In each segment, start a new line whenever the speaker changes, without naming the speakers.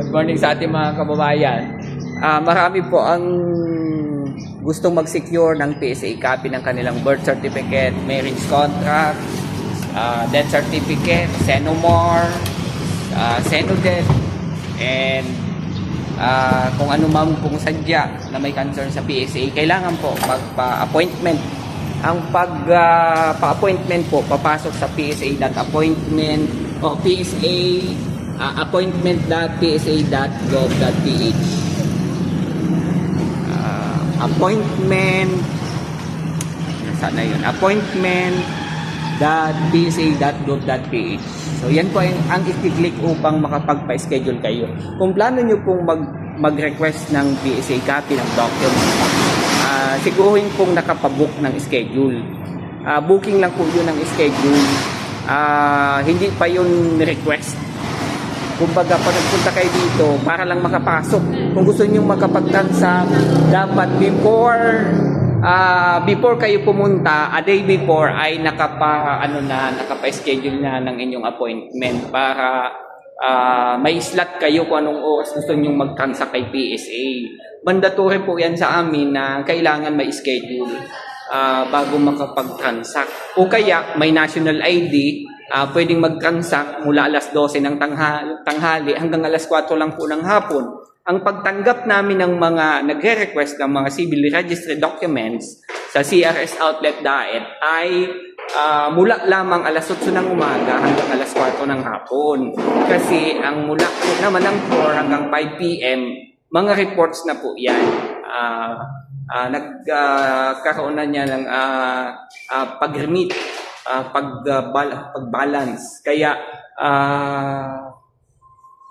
Good morning sa ating mga kababayan. Marami po ang gustong mag-secure ng PSA copy ng kanilang birth certificate, marriage contract, death certificate, Senomar, Senodeath, and kung ano man pong sadya na may concern sa PSA, kailangan po magpa-appointment. Ang pag-pa-appointment po, papasok sa PSA.appointment o PSA appointment.psa.gov.ph. Appointment, sana yun, appointment.psa.gov.ph. So yan po ang i-click upang makapagpa-schedule kayo. Kung plano nyo pong mag-request ng PSA copy ng document, siguruhin pong nakapabook ng schedule. Booking lang po yun ng schedule, hindi pa yun request. Kumbaga, pag nagpunta kayo dito, para lang makapasok. Kung gusto niyo makapag-transact, dapat before kayo pumunta, a day before ay nakapa-schedule na ng inyong appointment para may slot kayo kung anong oras gusto niyo mag-transact kay PSA. Mandatory po yan sa amin na kailangan may schedule bago makapag-transact. O kaya may national ID, pwedeng mag-transact mula alas 12 ng tanghali hanggang alas 4 lang po ng hapon. Ang pagtanggap namin ng mga nagre-request ng mga civil registry documents sa CRS Outlet Daet ay mula lamang alas 8 ng umaga hanggang alas 4 ng hapon. Kasi ang mula po naman ng 4 hanggang 5 p.m., mga reports na po yan. Nagkaroon na niya ng pag-remit, pag-balance. Kaya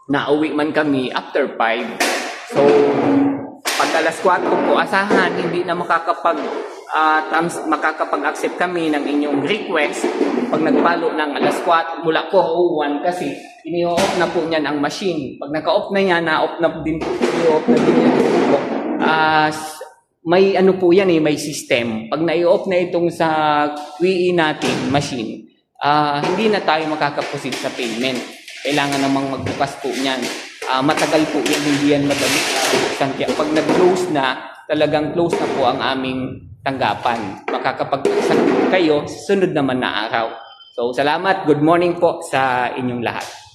nauwi man kami after 5. So pag alas 4 po, asahan hindi na makakapag-accept kami ng inyong request pag nagpalo ng alas 4 mula 4:01 kasi ini-off na po niyan ang machine. Pag naka-off na yan, na-off na din po, i-off na din yan po. May ano po yan may system. Pag na-i-off na itong sa QE natin, machine, hindi na tayo makakaproceed sa payment. Kailangan namang magbukas po niyan. Matagal po yan, hindi yan madali. Pag nag-close na, talagang close na po ang aming tanggapan. Makakapag-transact kayo, sunod naman na araw. So, salamat. Good morning po sa inyong lahat.